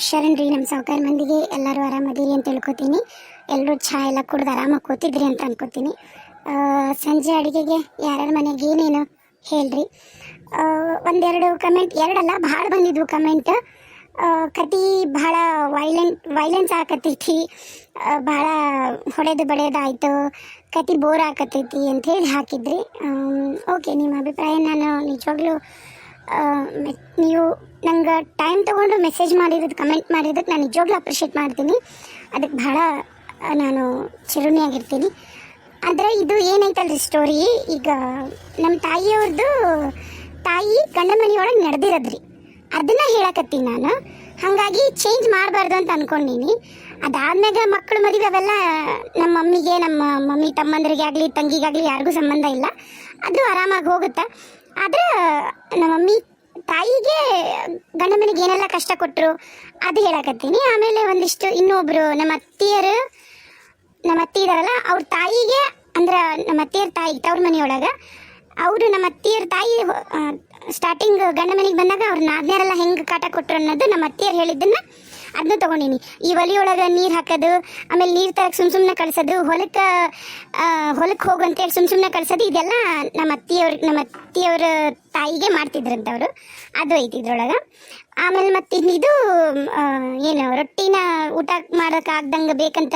ಶರಣ್ ರೀ. ನಮ್ಮ ಸಾವುಕಾರ ಮಂದಿಗೆ ಎಲ್ಲರೂ ಆರಾಮದಿರಿ ಅಂತ ತಿಳ್ಕೊತೀನಿ. ಎಲ್ಲರೂ ಚಹಾ ಎಲ್ಲ ಕುಡ್ದು ಆರಾಮಾಗಿ ಕೂತಿದ್ರಿ ಅಂತ ಅನ್ಕೋತೀನಿ. ಸಂಜೆ ಅಡುಗೆಗೆ ಯಾರ್ಯಾರ ಮನೆಗೆ ಏನೇನು ಹೇಳ್ರಿ. ಒಂದೆರಡು ಕಮೆಂಟ್, ಎರಡಲ್ಲ ಭಾಳ ಬಂದಿದ್ವು ಕಮೆಂಟ್. ಕತೆ ಭಾಳ ವೈಲೆನ್ಸ್ ಆಕತ್ತೈತಿ, ಭಾಳ ಹೊಡೆದು ಬಡೆದಾಯಿತು, ಕತೆ ಬೋರ್ ಆಕತ್ತೈತಿ ಅಂಥೇಳಿ ಹಾಕಿದ್ರಿ. ಓಕೆ, ನಿಮ್ಮ ಅಭಿಪ್ರಾಯ ನಾನು ನಿಜವಾಗ್ಲೂ ನೀವು ನಂಗೆ ಟೈಮ್ ತೊಗೊಂಡು ಮೆಸೇಜ್ ಮಾಡಿರೋದು, ಕಮೆಂಟ್ ಮಾಡಿರೋದಕ್ಕೆ ನಾನು ನಿಜವಾಗ್ಲೂ ಅಪ್ರಿಷಿಯೇಟ್ ಮಾಡ್ತೀನಿ. ಅದಕ್ಕೆ ಭಾಳ ನಾನು ಚಿರುಣಿಯಾಗಿರ್ತೀನಿ. ಆದರೆ ಇದು ಏನೈತಲ್ರಿ ಸ್ಟೋರಿ, ಈಗ ನಮ್ಮ ತಾಯಿಯವ್ರದ್ದು ತಾಯಿ ಗಂಡ ಮನೆಯೊಳಗೆ ನಡೆದಿರೋದ್ರಿ, ಅದನ್ನು ಹೇಳಕತ್ತೀನಿ ನಾನು. ಹಾಗಾಗಿ ಚೇಂಜ್ ಮಾಡಬಾರ್ದು ಅಂತ ಅಂದ್ಕೊಂಡೀನಿ. ಅದಾದ್ಮ್ಯಾಗ ಮಕ್ಕಳು ಮದುವೆ ಅವೆಲ್ಲ ನಮ್ಮ ಮಮ್ಮಿಗೆ, ನಮ್ಮ ಮಮ್ಮಿ ತಮ್ಮಂದರಿಗೆ ಆಗಲಿ ತಂಗಿಗಾಗಲಿ ಯಾರಿಗೂ ಸಂಬಂಧ ಇಲ್ಲ, ಅದು ಆರಾಮಾಗಿ ಹೋಗುತ್ತೆ. ಆದರೆ ನಮ್ಮ ಮಮ್ಮಿ ತಾಯಿಗೆ ಗಂಡ ಮನೆಗೆ ಏನೆಲ್ಲ ಕಷ್ಟ ಕೊಟ್ಟರು ಅದು ಹೇಳಕತ್ತೀನಿ. ಆಮೇಲೆ ಒಂದಿಷ್ಟು ಇನ್ನೊಬ್ಬರು ನಮ್ಮ ಅತ್ತಿ ಇದಾರಲ್ಲ, ಅವ್ರ ತಾಯಿಗೆ ಅಂದ್ರೆ ನಮ್ಮ ಅತ್ತಿಯರ ತಾಯಿ ತವ್ರ ಮನೆಯೊಳಗೆ ಅವರು ನಮ್ಮ ಅತ್ತಿಯರ ತಾಯಿ ಸ್ಟಾರ್ಟಿಂಗ್ ಗಂಡ ಮನೆಗೆ ಬಂದಾಗ ಅವ್ರ ನಾದ್ನೇರೆಲ್ಲ ಹೆಂಗೆ ಕಾಟ ಕೊಟ್ಟರು ಅನ್ನೋದು ನಮ್ಮ ಅತ್ತಿಯರು ಹೇಳಿದ್ದನ್ನು ಅದನ್ನ ತೊಗೊಂಡೀನಿ. ಈ ಒಲಿಯೊಳಗೆ ನೀರು ಹಾಕೋದು, ಆಮೇಲೆ ನೀರು ತರಕ್ಕೆ ಸುಮ್ಮನೆ ಕಳ್ಸೋದು, ಹೊಲಕ್ಕೆ ಹೋಗು ಅಂತೇಳಿ ಸುಮ್ಮನೆ ಕಳ್ಸೋದು, ಇದೆಲ್ಲ ನಮ್ಮ ಅತ್ತಿಯವ್ರ ತಾಯಿಗೆ ಮಾಡ್ತಿದ್ರಂತವ್ರು. ಅದು ಐತಿ ಇದ್ರೊಳಗೆ. ಆಮೇಲೆ ಮತ್ತು ಇದು ಏನು ರೊಟ್ಟಿನ ಊಟ ಮಾಡೋಕ್ಕಾಗ್ದಂಗೆ ಬೇಕಂತ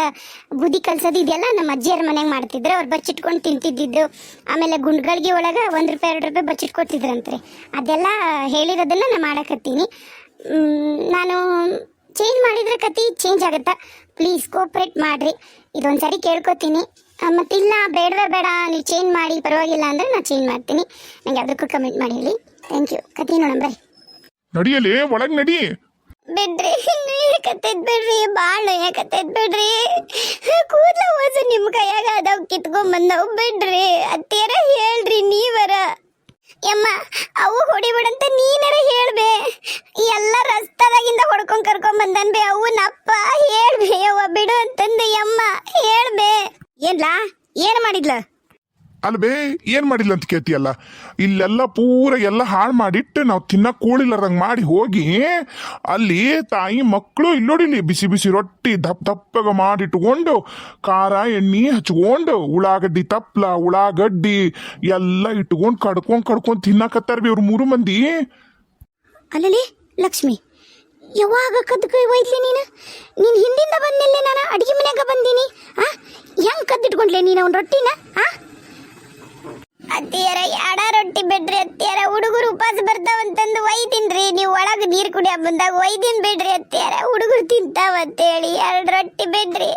ಬುದ್ಧಿ ಕಲ್ಸೋದು, ಇದೆಲ್ಲ ನಮ್ಮ ಅಜ್ಜಿಯರ ಮನೆಗೆ ಮಾಡ್ತಿದ್ರು. ಅವ್ರು ಬಚ್ಚಿಟ್ಕೊಂಡು ತಿಂತಿದ್ದಿದ್ದು. ಆಮೇಲೆ ಗುಂಡ್ಗಳಿಗೆ ಒಳಗೆ ₹1 ಬಚ್ಚಿಟ್ಕೊತಿದ್ರಂತ್ರಿ. ಅದೆಲ್ಲ ಹೇಳಿರೋದನ್ನು ನಾನು ಮಾಡಕತ್ತೀನಿ. ನಾನು ಚೇಂಜ್ ಮಾಡಿದರೆ ಕತೆ ಚೇಂಜ್ ಆಗುತ್ತಾ? ಪ್ಲೀಸ್ ಕೋಪ್ರೇಟ್ ಮಾಡಿರಿ, ಇದೊಂದು ಸರಿ ಕೇಳ್ಕೊತೀನಿ. ಮತ್ತಿಲ್ಲ ಬೇಡವೇ ಬೇಡ ನೀವು ಚೇಂಜ್ ಮಾಡಿ ಪರವಾಗಿಲ್ಲ ಅಂದರೆ ನಾನು ಚೇಂಜ್ ಮಾಡ್ತೀನಿ. ನಂಗೆ ಯಾವುದಕ್ಕೂ ಕಮೆಂಟ್ ಮಾಡಿ ಹೇಳಿ. Thank you. ಕತೆ ನೋಡೋಣ ಬರ್ರಿ. ನಡಿಯಲಿ ಒಳಗೆ ನಡಿ. ಬಿಡ್ರಿ, ಕತ್ತೈತ್ ಬಿಡ್ರಿ, ಭಾಳ ಕತ್ತೈತ್ ಬಿಡ್ರಿ. ಕೂದಲ ಹೋಸು ನಿಮ್ಮ ಕೈಯಾಗ ಅದಾವ, ಕಿತ್ಕೊಂಡ್ಬಂದವು. ಬಿಡ್ರಿ ಅತ್ತೇರ, ಹೇಳ್ರಿ ನೀವರ. ಯಮ್ಮ ಅವು ಹೊಡಿಬಿಡಂತ ನೀನರ ಹೇಳ್ಬೇ. ಎಲ್ಲ ರಸ್ತಾದಾಗಿಂದ ಹೊಡ್ಕೊಂಡ್ ಕರ್ಕೊಂಡ್ ಬಂದನ್ ಬೇ ಅವನಪ್ಪ. ಹೇಳ್ಬೇ ಅವ್ವ ಬಿಡು ಅಂತಂದು ಯಮ್ಮ ಹೇಳ್ಬೇ. ಏನ್ಲಾ ಏನು ಮಾಡಿದ್ಲ? ಅಲ್ಬೇ ಏನ್ ಮಾಡಿಲ್ಲ ಅಂತ ಕೇಳ್ತಿಯಲ್ಲ. ಇಲ್ಲೆಲ್ಲ ಪೂರ ಎಲ್ಲ ಹಾಳು ಮಾಡಿಟ್ಟು ನಾವು ತಿನ್ನಕ್ ಕೂಳಿಲ್ಲದಂಗೆ ಮಾಡಿ ಹೋಗಿ ಅಲ್ಲಿ ತಾಯಿ ಮಕ್ಕಳು ಇಲ್ಲೋಡಿಲಿ ಬಿಸಿ ಬಿಸಿ ರೊಟ್ಟಿ ದಪ್ಪಗ ಮಾಡಿಟ್ಕೊಂಡು ಖಾರ ಎಣ್ಣೆ ಹಚ್ಕೊಂಡು ಉಳ್ಳಾಗಡ್ಡಿ ತಪ್ಲ ಉಳ್ಳಾಗಡ್ಡಿ ಎಲ್ಲ ಇಟ್ಕೊಂಡು ಕಡ್ಕೊಂಡು ತಿನ್ನಕತ್ತಾರ ಬಿ ಇವ್ರು 3 ಮಂದಿ. ಅಲ್ಲಲ್ಲಿ ಲಕ್ಷ್ಮಿ, ಯಾವಾಗ ಕದ್ಕೊ ಒಯ್ದ್ಲಿ ನೀನು? ಹಿಂದಿಂದ ಬಂದಿಲ್ಲ, ನಾನು ಅಡಿಗೆ ಮನ್ಯಾಗ ಬಂದೀನಿ. ಹೆಂಗ್ ಕದ್ದಿಟ್ಕೊಂಡ್ಲೆ ನೀನು ಅವ್ನ ರೊಟ್ಟಿನ? ಅತ್ತಿಯರ ಯಾಡ ರೊಟ್ಟಿ ಬಿಡ್ರಿ ಅತ್ತಿಯರ, ಹುಡುಗರು ಉಪವಾಸ ಬರ್ತಾವಂತಂದು ಒಯ್ದಿನ್ರಿ. ನೀವು ಒಳಗೆ ನೀರು ಕುಡಿಯ ಬಂದಾಗ ಒಯ್ದಿನ್ ಬಿಡ್ರಿ ಅತ್ತಿಯರ, ಹುಡುಗರು ತಿಂತಾವಂತೇಳಿ 2 ರೊಟ್ಟಿ ಬಿಡ್ರಿ.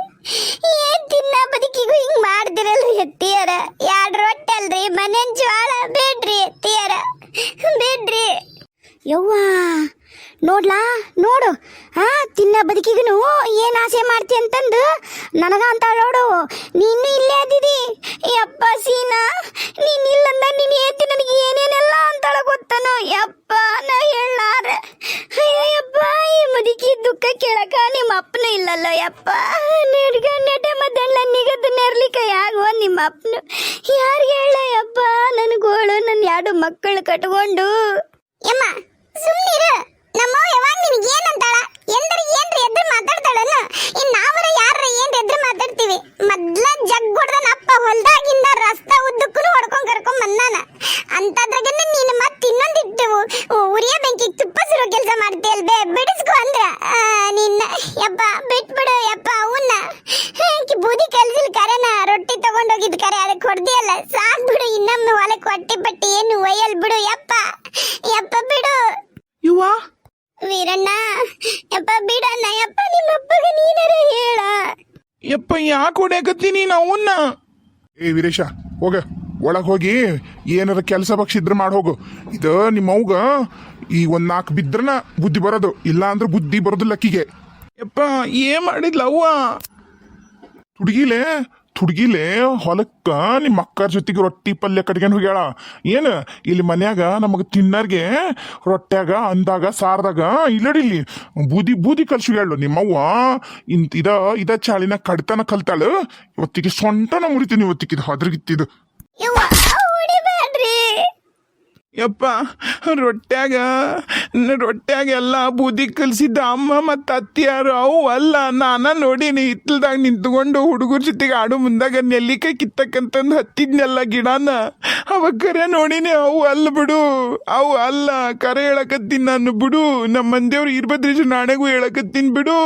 ಏನ್ ತಿನ್ನ ಬದುಕಿಗೂ ಹಿಂಗ್ ಮಾಡ್ದಿರಲ್ರಿ ಅತ್ತಿಯರ. 2 ರೊಟ್ಟಿ ಅಲ್ರಿ, ಮನೆ ಜ್ವಾಳ ಬಿಡ್ರಿ ಅತ್ತಿಯರ, ಬಿಡ್ರಿ. ಯವ್ವ ನೋಡ್ಲಾ ನೋಡು, ತಿನ್ನ ಬದುಕಿಗೂ ಏನು ಆಸೆ ಮಾಡ್ತಿ ಅಂತಂದು ನನಗ ಅಂತ ನೋಡು. ನೀನು ಇಲ್ಲೇ ಅದಿದಿ. ಯಪ್ಪ ಸೀನಾ, ನೀನು ಇಲ್ಲಂದ ನೀನು ಏತಿ ನನಗೆ ಏನೇನೆಲ್ಲ ಅಂತಾಳ ಗೊತ್ತನೋ ಯಪ್ಪ, ನಾ ಹೇಳಾರ. ಯಪ್ಪ ಈ ಮುದುಕಿ ದುಃಖ ಕೇಳಕ ನಿಮ್ಮ ಅಪ್ಪನ ಇಲ್ಲಲ್ಲೋ ಯಪ್ಪ. ನೆಟೆ ಮದ್ದೆಲ್ಲ ನಿಗದ ನೆರ್ಲಿಕ್ಕೆ ಯಾಗುವ ನಿಮ್ಮ ಅಪ್ಪನು ಯಾರಿಗೆ ಹೇಳ ಯಪ್ಪ. ನನಗೋಳು ನನ್ನ 2 ಮಕ್ಕಳು ಕಟ್ಕೊಂಡು. ಯಮ್ಮ ಸುಮ್ಮನಿರು. ನಮ್ಮವ್ವ ಯಾವಾಗ ನಿನಗೆ ಏನಂತಾಳ? ಎಂದ್ರೆ ಏನ್ರಿ ಎದ್ರು ಮಾತಾಡ್ತಾಳನ್ನ? ಇನ್ನು ನಾವರ ಯಾರ ಏನ್ರಿ ಎದ್ರು ಮಾತಾಡ್ತೀವಿ? ಮೊದ್ಲ ಜಗ್ ಹೊಡ್ದನ ಅಪ್ಪ ಹೊಲ್ದಾಗಿಂದ ರಸ್ತಾ ಉದ್ದಕ್ಕೂ ಹೊಡ್ಕೊಂಡ್ ಕರ್ಕೊಂಡ್ ಬಂದಾನ. ಅಂತದ್ರಾಗನ್ನ ನೀನು ಮತ್ತೆ ಇನ್ನೊಂದಿಟ್ಟು ಉರಿಯ ಬೆಂಕಿಗೆ ತುಪ್ಪ ಸುರೋ ಕೆಲಸ ಮಾಡ್ತೀಯಲ್ಬೇ. ಬಿಡಿಸ್ಕೊ ಅಂದ್ರ ನಿನ್ನ ಯಪ್ಪ ಬಿಟ್ಬಿಡು ಯಪ್ಪ. ಅವನ್ನ ಬೂದಿ ಕಲ್ಸಿಲ್ ಕರೆನ ರೊಟ್ಟಿ ತಗೊಂಡೋಗಿದ್ ಕರೆ ಅದಕ್ಕೆ ಹೊಡ್ದಿಯಲ್ಲ, ಸಾಕ್ ಬಿಡು. ಇನ್ನೊಮ್ಮೆ ಹೊಲಕ್ಕೆ ಹೊಟ್ಟಿ ಪಟ್ಟಿ ಏನು ಒಯ್ಯಲ್ ಬಿಡು ಯಪ್ಪ. ಯಪ್ಪ ಬಿಡು. ಯುವ ವೀರಣ್ಣ ಯಪ್ಪ ಬಿಡಣ್ಣ ಯಪ್ಪ. ನಿಮ್ಮ ಅಪ್ಪಗೆ ನೀನರ ಹೇಳ. ಯಪ್ಪ ಯಾಕೆ ಹೊಡ್ಯಾಕತ್ತೀನಿ ಅವನ್ನ? ಏ ವೀರೇಶ, ಹೋಗ ಒಳಗೆ ಹೋಗಿ ಏನಾರ ಕೆಲಸ ಬಕ್ಷಿದ್ರೆ ಮಾಡಿ ಹೋಗು. ಇದು ನಿಮ್ಮವ್ಗ ಈ 1-4 ಬಿದ್ರನ ಬುದ್ಧಿ ಬರೋದು, ಇಲ್ಲ ಅಂದ್ರೆ ಬುದ್ಧಿ ಬರೋದಿಲ್ಲ ಅಕ್ಕಿಗೆ. ಯಪ್ಪ ಏನ್ ಮಾಡಿದ್ಲ ಅವ್ವ? ತುಡ್ಗಿಲೆ ಹೊಲಕ್ಕ ನಿಮ್ಮ ಅಕ್ಕರ ಜೊತೆಗೆ ರೊಟ್ಟಿ ಪಲ್ಯ ಕಟ್ಕೊಂಡು ಹೋಗ್ಯಾಳ. ಏನು ಇಲ್ಲಿ ಮನ್ಯಾಗ ನಮಗೆ ತಿನ್ನರ್ಗೆ ರೊಟ್ಟ್ಯಾಗ ಅಂದಾಗ ಸಾರ್ದಾಗ ಇಲ್ಲಡಿಲ್ಲಿ ಬೂದಿ ಕಲ್ಸಿ ಹೇಳು ನಿಮ್ಮವ್ವ. ಇದ ಚಾಳಿನ ಕಡ್ತನ ಕಲ್ತಾಳು. ಇವತ್ತಿಗೆ ಸೊಂಟನ ಮುರಿತೀನಿ, ಇವತ್ತಿಗೆ ಅದ್ರಗಿತ್ತಿದು. ಯಪ್ಪ ರೊಟ್ಟ್ಯಾಗ ಎಲ್ಲ ಬೂದಿ ಕಲಿಸಿದ್ದ ಅಮ್ಮ ಮತ್ತು ಅತ್ತಿಯಾರು ಅವು ಅಲ್ಲ ನಾನ ನೋಡೀನಿ ಹಿತ್ತಲ್ದಾಗ ನಿಂತ್ಕೊಂಡು ಹುಡುಗರ ಜೊತೆಗೆ ಆಡು ಮುಂದಾಗ ನೆಲ್ಲಿಕಾಯಿ ಕಿತ್ತಕ್ಕಂತಂದು ಹತ್ತಿದ್ನೆಲ್ಲ ಗಿಡನ ಅವಾಗ ಕರೆ ನೋಡೀನಿ ಅವು ಅಲ್ಲ ಬಿಡು ಅವು ಅಲ್ಲ ಕರೆ ಹೇಳಕತ್ತೀನಿ ನಾನು ಬಿಡು ನಮ್ಮ ಮಂದಿಯವ್ರು ಇರ್ಬದ್ರೀಜು ನಾಳೆಗೂ ಹೇಳಕತ್ತೀನಿ ಬಿಡು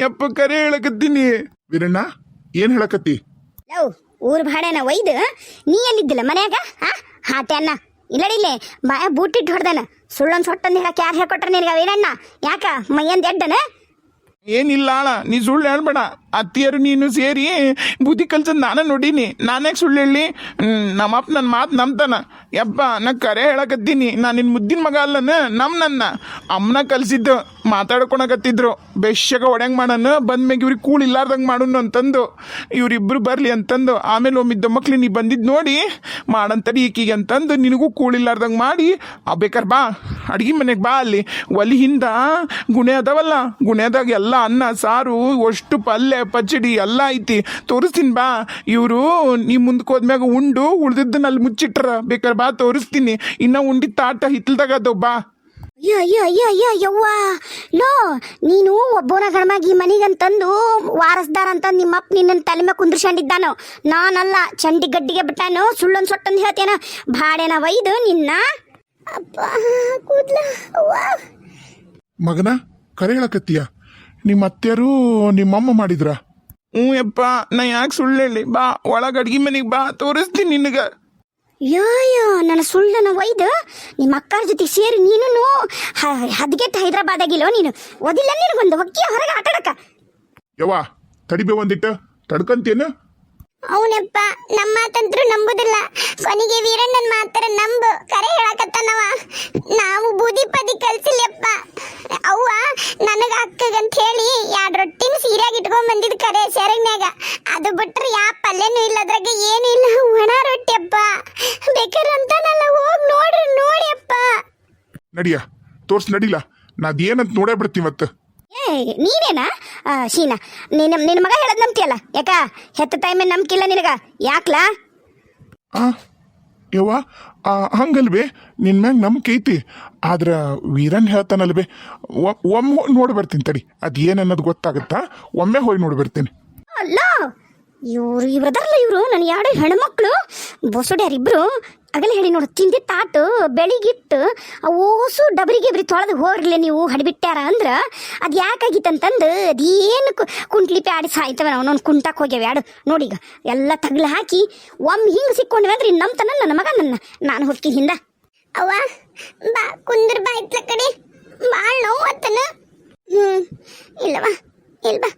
ಯಪ್ಪ ಕರೆ ಹೇಳಕತ್ತೀನಿ. ವೀರಣ್ಣ ಏನ್ ಹೇಳಕತ್ತಿ? ಲವ್ ಊರ್ ಭಾಡೆನ ಒಯ್ದು ನೀ ಎಲ್ಲಿದ್ದಿಲ್ಲ ಮನ್ಯಾಗ ಹಾಟೆ ಅನ್ನ ಇಲ್ಲಡಿಲ್ಲೇ ಬಾಯ ಬೂಟಿಟ್ಟು ಹೊಡ್ದನ ಸುಳ್ಳೊಂದು ಸೊಟ್ಟಂದು ಹೇಳಕ್ಕೆ ಯಾರು ಹೇಳ್ಕೊಟ್ರ ನಿನಗೆ ಅವೇನಣ್ಣ ಯಾಕ ಮೈಯಂದ ಎಡ್ಡನ ಏನಿಲ್ಲ ಅಣ್ಣ ನೀ ಸುಳ್ಳು ಹೇಳ್ಬೇಡ ಅತ್ತಿಯರು ನೀನು ಸೇರಿ ಬುದ್ಧಿ ಕಲ್ಸದ್ ನಾನೇ ನೋಡೀನಿ ನಾನೇ ಸುಳ್ಳು ಹೇಳಿ ನಮ್ಮಪ್ಪ ನನ್ನ ಮಾತು ನಂಬ್ತಾನ ಯಪ್ಪ ನಾ ಕರೆ ಹೇಳಕತ್ತೀನಿ ನಾನು ನಿನ್ನ ಮುದ್ದಿನ ಮಗ ಅಲ್ಲನ ನನ್ನ ಅಮ್ಮನ ಕಲಿಸಿದ್ದು ಮಾತಾಡ್ಕೊಳಕತ್ತಿದ್ರು ಬೆಶ್ಶಗ ಒಡೆಂಗೆ ಮಾಡೋಣ ಬಂದ್ಮ್ಯಾಗ ಇವ್ರಿಗೆ ಕೂಳು ಇಲ್ಲಾರ್ದಂಗೆ ಮಾಡೋಣ ಅಂತಂದು ಇವರಿಬ್ಬರು ಬರಲಿ ಅಂತಂದು ಆಮೇಲೆ ಒಮ್ಮಿದ್ದ ಮಕ್ಳು ನೀ ಬಂದಿದ್ದು ನೋಡಿ ಮಾಡಂತಡಿ ಈಕಿಗೆ ಅಂತಂದು ನಿನಗೂ ಕೂಳಿಲ್ಲಾರ್ದಂಗೆ ಮಾಡಿ ಬೇಕಾರೆ ಬಾ ಅಡ್ಗೆ ಮನೆಗೆ ಬಾ ಅಲ್ಲಿ ಒಲಿ ಹಿಂದ ಗುಣೆ ಅದಾವಲ್ಲ ಗುಣೆದಾಗ ಎಲ್ಲ ಅನ್ನ ಸಾರು ಅಷ್ಟು ಪಲ್ಯ ಪಚ್ಚಡಿ ಎಲ್ಲ ಐತಿ ತೋರಿಸ್ತೀನಿ ಬಾ ಇವರು ನೀ ಮುಂದಕ್ಕೆ ಹೋದ್ಮ್ಯಾಗ ಉಂಡು ಉಳ್ದಿದ್ದನ್ನ ಅಲ್ಲಿ ಮುಚ್ಚಿಟ್ರ ಬೇಕಾರೆ ಬಾ ತೋರಿಸ್ತೀನಿ ಇನ್ನ ಉಂಡಿ ತಾಟ ಹಿತ್ತಲ್ದಾಗ ಅದಾವ ಬಾ. ಅಯ್ಯೋ ಅಯ್ಯೋ ಅಯ್ಯೋ ಅಯ್ಯೋ ಯವ್ವ ಲೋ ನೀನು ಒಬ್ಬನ ಗಣಮಾಗಿ ಮನಿಗಂತಂದು ವಾರಸ್ದಾರ ಅಂತಂದು ನಿಮ್ಮಪ್ಪ ನಿನ್ನ ತಲೆ ಮೇಲೆ ಕುಂದ್ರಿಸ್ಕೊಂಡಿದ್ದಾನು ನಾನಲ್ಲ ಚಂಡಿ ಗಡ್ಡಿಗೆ ಬಿಟ್ಟಾನು ಸುಳ್ಳೊಂದು ಸೊಟ್ಟಂದು ಹೇಳ್ತೇನ ಭಾಡೆನ ಒಯ್ದು ನಿನ್ನ ಅಪ್ಪ ಕೂದ್ಲ ಅವ್ವ ಮಗನ ಕರೆ ಹೇಳಕತ್ತೀಯ? ನಿಮ್ಮ ಅತ್ತೆಯರು ನಿಮ್ಮಮ್ಮ ಮಾಡಿದ್ರ? ಹ್ಞೂ ಯಪ್ಪ ನಾ ಯಾಕೆ ಸುಳ್ಳು ಹೇಳಿ ಬಾ ಒಳಗೆ ಅಡ್ಗೆ ಮನೆಗೆ ಬಾ ತೋರಿಸ್ತೀನಿ ನಿನಗೆ. ಯೋ ನನ್ನ ಸುಳ್ಳನ ಒಯ್ದು ನಿಮ್ಮ ಅಕ್ಕಾರ ಜೊತೆ ಸೇರಿ ನೀನು ಹದ್ಗೆಟ್ಟು ಹೈದ್ರಾಬಾದಾಗಿಲ್ಲೋ ನೀನು ಓದಿಲ್ಲ ನಿನಗೊಂದು ಹೊಕ್ಕಿ ಹೊರಗೆ ಆಟಾಡಕ. ಯವ್ವ ತಡಿಬೇ ಒಂದಿಟ್ಟು ತಡ್ಕಂತೇನು? ಅವನಪ್ಪ ನಮ್ಮ ಮಾತಂತ್ರು ನಂಬುದಿಲ್ಲ ಕೊನೆಗೆ ವೀರಣ್ಣನ ಮಾತರ ನಂಬು ಕರೆ ಹೇಳಕತ್ತನವ ನಾವು ಬೂದಿ ಪದಿ ಕಲ್ಸಿಲ್ಲಪ್ಪ ಅವ್ವ ನನಗ ಅಕ್ಕಗಂತ ಹೇಳಿ 2 ರೊಟ್ಟಿನ ಸೀರೆಯಾಗಿ ಇಟ್ಕೊಂಡ್ ಬಂದಿದ್ ಕರೆ ಸೆರಗ್ನ್ಯಾಗ ಅದು ಬಿಟ್ರೆ ಯಾ ಪಲ್ಯನೂ ಇಲ್ಲ ಅದ್ರಾಗ ಏನೂ ಇಲ್ಲ ಒಣ ರೊಟ್ಟಿಯಪ್ಪ ಬೇಕಾರೆ ಅಂತಾನಲ್ಲ ಹೋಗಿ ನೋಡಿ ಅಪ್ಪ. ನಡಿಯ ತೋರ್ಸ್ ನಡಿಲ್ಲ ನಾದೇನಂತ ನೋಡೇ ಬಿಡ್ತೀನಿ ಇವತ್ತು. ನೀನೇನಾ ಶೀನಾ ನಿನ್ನ ಮಗ ಹೇಳದ್ ನಂಬ್ತಿಯಲ್ಲ ಯಾಕ ಹೆತ್ತ ಟೈಮೇ ನಂಬಿಕಿಲ್ಲ ನಿನಗ ಯಾಕ್ಲಾ? ಯವ್ವ ಹಂಗಲ್ವೇ ನಿನ್ ಮ್ಯಾಗ ನಂಬಿಕೆ ಐತಿ ಆದ್ರ ವೀರನ್ ಹೇಳ್ತಾನಲ್ವೇ ಒಮ್ಮೆ ಹೋಗಿ ನೋಡಿ ಬರ್ತೀನಿ ತಡಿ ಅದೇನನ್ನೋದು ಗೊತ್ತಾಗತ್ತಾ ಒಮ್ಮೆ ಹೋಗಿ ನೋಡಿ ಬರ್ತೀನಿ. ಅಲ್ಲ ಇವ್ರದಲ್ಲ ಇವರು ನನ್ನ 2 ಹೆಣ್ಮಕ್ಳು ಬೊಸಡ್ಯಾರಿಬ್ರು ಆಗಲೇ ಹೇಳಿ ನೋಡು ತಿಂದಿ ತಾಟು ಬೆಳಿಗಿಟ್ಟು ಓಸು ಡಬರಿ ತೊಳೆದು ಹೋಗ್ರಲೆ ನೀವು ಹಡಿಬಿಟ್ಟ್ಯಾರ ಅಂದ್ರ ಅದು ಯಾಕಾಗಿತ್ತಂತಂದು ಅದೇನು ಕುಂಟ್ಲಿ ಪ್ಯಾಡಿ ಸಾಯ್ತವ ಅವನೊಂದು ಕುಂಟಕ್ಕೆ ಹೋಗ್ಯಾವ 2 ನೋಡೀಗ ಎಲ್ಲ ತಗ್ಲು ಹಾಕಿ ಒಮ್ಮೆ ಹಿಂಗೆ ಸಿಕ್ಕೊಂಡಿವೆ ಅಂದ್ರೆ ಇನ್ನು ನಂಬ್ತಾನ ನನ್ನ ಮಗ ನಾನು ಹೋಗ್ತೀನಿ ಹಿಂದ. ಅವ್ವ ಬಾ ಕುಂದ್ರ ಬಾ ಇತ್ಲ ಕಡೆ ಭಾಳ ನೋವು ಅತ್ತನ. ಇಲ್ಲವಾ ಇಲ್ಲ ಬಾ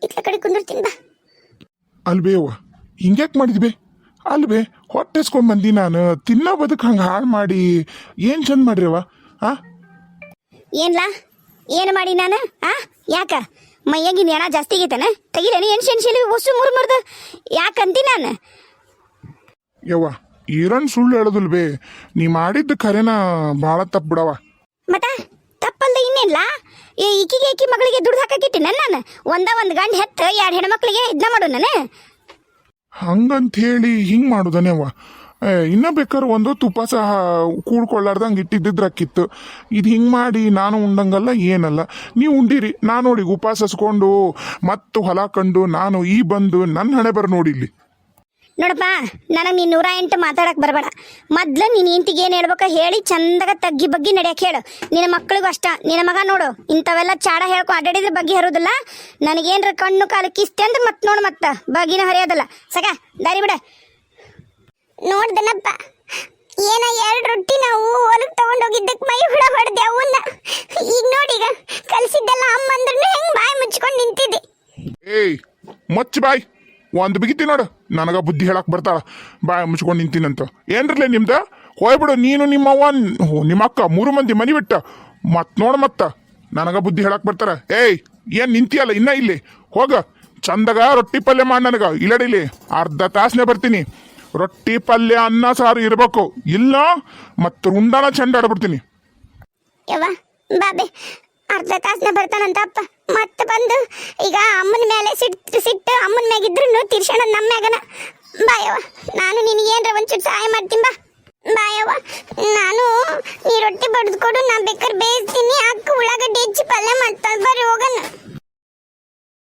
ಇತ್ಲ ಕಡೆ ಕುಂದಿರ್ತೀನಿ ಬಾ. ಅಲ್ವೇ ಅವ್ವ ಹಿಂಗ್ಯಾಕೆ ಮಾಡಿದ್ವಿ ಅಲ್ವೇ ಹೊಟ್ಟೆಸ್ಕೊಂಡ್ ಬಂದಿ ನಾನು ತಿನ್ನೋ ಬದುಕು ಹಂಗೆ ಹಾಳು ಮಾಡಿ ಏನು ಚಂದ ಮಾಡ್ರಿವ ಏನ್ಲಾ ಏನು ಮಾಡಿ ನಾನು ಯಾಕ ಮೈಯಾಗಿನ ಏನ ಜಾಸ್ತಿ ಆಗೈತನ ತೆಗಿಲೇನು ಎಣ್ಸೆಲಿ ಹೊಸು ಮುರ್ಮುರ್ದ ಯಾಕಂತಿ ನಾನು? ಯವ್ವ ಈರನ್ ಸುಳ್ಳು ಹೇಳೋದಿಲ್ವೇ ನೀ ಮಾಡಿದ್ದ ಖರೇನ ಭಾಳ ತಪ್ಪು ಬಿಡವ. ಮತ್ತ ತಪ್ಪಲ್ದ ಇನ್ನೇನ್ಲಾ ಈಕಿ ಮಗಳಿಗೆ ದುಡ್ಡು ಹಾಕಿಟ್ಟಿನ ನಾನು ಒಂದು ಗಂಡು ಹೆತ್ತು 2 ಹೆಣ್ಮಕ್ಳಿಗೆ ಇದನ್ನ ಮಾಡು ನಾನು ಹಂಗಂತ ಹೇಳಿ ಹಿಂಗೆ ಮಾಡುದನೇವ ಇನ್ನ ಬೇಕಾದ್ರೆ ಒಂದೊತ್ತು ಉಪವಾಸ ಕೂಡ್ಕೊಳ್ಳಾರ್ದಂಗೆ ಇಟ್ಟಿದ್ದಿದ್ರಾಕಿತ್ತು ಇದು ಹಿಂಗೆ ಮಾಡಿ ನಾನು ಉಂಡಂಗಲ್ಲ ಏನಲ್ಲ ನೀವು ಉಂಡಿರಿ ನಾನು ನೋಡಿ ಉಪವಾಸ ಹಸ್ಕೊಂಡು ಮತ್ತು ಹೊಲ ಕಂಡು ನಾನು ಈ ಬಂದು ನನ್ನ ಹಣೆ ಬರ ನೋಡಿ ಇಲ್ಲಿ ನೋಡಪ್ಪ ನನಗೆ ನೀನು 108 ಮಾತಾಡಕ್ಕೆ ಬರಬೇಡ. ಮೊದ್ಲು ನೀನು ಇಂತಿಗೆ ಏನು ಹೇಳ್ಬೇಕ ಹೇಳಿ ಚಂದಾಗ ತಗ್ಗಿ ಬಗ್ಗಿ ನಡೆಯಕ್ಕೆ ಹೇಳು. ನಿನ್ನ ಮಕ್ಕಳಿಗೂ ಅಷ್ಟ ನಿನ್ನ ಮಗ ನೋಡು ಇಂಥವೆಲ್ಲ ಚಾಡ ಹೇಳ್ಕೊ ಅಡ್ಡಾಡಿದ್ರೆ ಬಗ್ಗೆ ಹರೋದಿಲ್ಲ. ನನಗೇನ್ರ ಕಣ್ಣು ಕಾಲು ಕಿಸ್ತೆ ಅಂದ್ರೆ ಮತ್ತೆ ನೋಡು ಮತ್ತೆ ಬಗ್ಗಿನ ಹರಿಯೋದಿಲ್ಲ. ಸಕ ದಾರಿ ಬಿಡ. ನೋಡ್ದನಪ್ಪ ಏನ 2 ರೊಟ್ಟಿ ನಾವು ಹೊಲಕ್ಕೆ ತಗೊಂಡೋಗಿದ್ದಕ್ಕೆ ಮೈ ಹುಳ ಹೊಡೆದೆ ಅವನ್ನ ಈಗ ನೋಡೀಗ ಕಲಿಸಿದ್ದೆಲ್ಲ ಅಮ್ಮ ಅಂದ್ರೂ ಹೆಂಗೆ ಬಾಯಿ ಮುಚ್ಕೊಂಡು ನಿಂತಿದ್ದೆ. ಏಯ್ ಮಚ್ಚ ಬಾಯ್ ಒಂದು ಬಿಗಿತಿ ನೋಡು ನನಗ ಬುದ್ಧಿ ಹೇಳಕ್ ಬರ್ತಾಳ ಬಾಯ್ ಮುಚ್ಕೊಂಡು ನಿಂತೀನಂತ ಏನ್ರಲ್ಲೇ ನಿಮ್ದ ಹೋಯ್ಬಿಡು ನೀನು ನಿಮ್ಮವ್ವ ನಿಮ್ಮ ಅಕ್ಕ 3 ಮಂದಿ ಮನಿ ಬಿಟ್ಟ ಮತ್ ನೋಡು ಮತ್ತ ನನಗ ಬುದ್ಧಿ ಹೇಳಕ್ ಬರ್ತಾರ. ಏಯ್ ಏನ್ ನಿಂತಿಯಲ್ಲ ಇನ್ನ ಇಲ್ಲಿ ಹೋಗ ಚಂದಗ ರೊಟ್ಟಿ ಪಲ್ಯ ಮಾಡಿ ನನಗ ಇಲ್ಲಡಿಲಿ ಅರ್ಧ ತಾಸನೆ ಬರ್ತೀನಿ. ರೊಟ್ಟಿ ಪಲ್ಯ ಅನ್ನ ಸಾರು ಇರ್ಬೇಕು ಇಲ್ಲ ಮತ್ತ ರುಂಡಾನ ಚಂಡ ಆಡ್ಬಿಡ್ತೀನಿ. ಯವ್ವ ಬಾಬೆ ಅರ್ಧ ತಾಸನ ಬರ್ತಾನಂತ ಅಪ್ಪ ಮತ್ತೆ ಬಂದು ಈಗ ಅಮ್ಮನ ಮೇಲೆ ಸಿಟ್ಟು ಅಮ್ಮನ ಮ್ಯಾಗಿದ್ರು ತೀರ್ಸೋಣ ನಮ್ಮ ಮ್ಯಾಗನ. ಬಾ ಯವ್ವ ನಾನು ನಿನಗೆ ಏನ್ರ ಒಂಚೂರು ಸಹಾಯ ಮಾಡ್ತೀನಿ ಬಾ. ಬಾಯವ್ವ ನಾನು ಈ ರೊಟ್ಟಿ ಬಡ್ದು ಕೊಡು ನಾ ಬೇಕಾದ್ರೆ ಬೇಯಿಸ್ತೀನಿ ಅಕ್ಕ ಉಳ್ಳಾಗಡ್ಡಿ ಹೆಚ್ಚಿ ಪಲ್ಯ ಮಾಡ್ತಾಳೆ ಬರ್ರಿ ಹೋಗಣ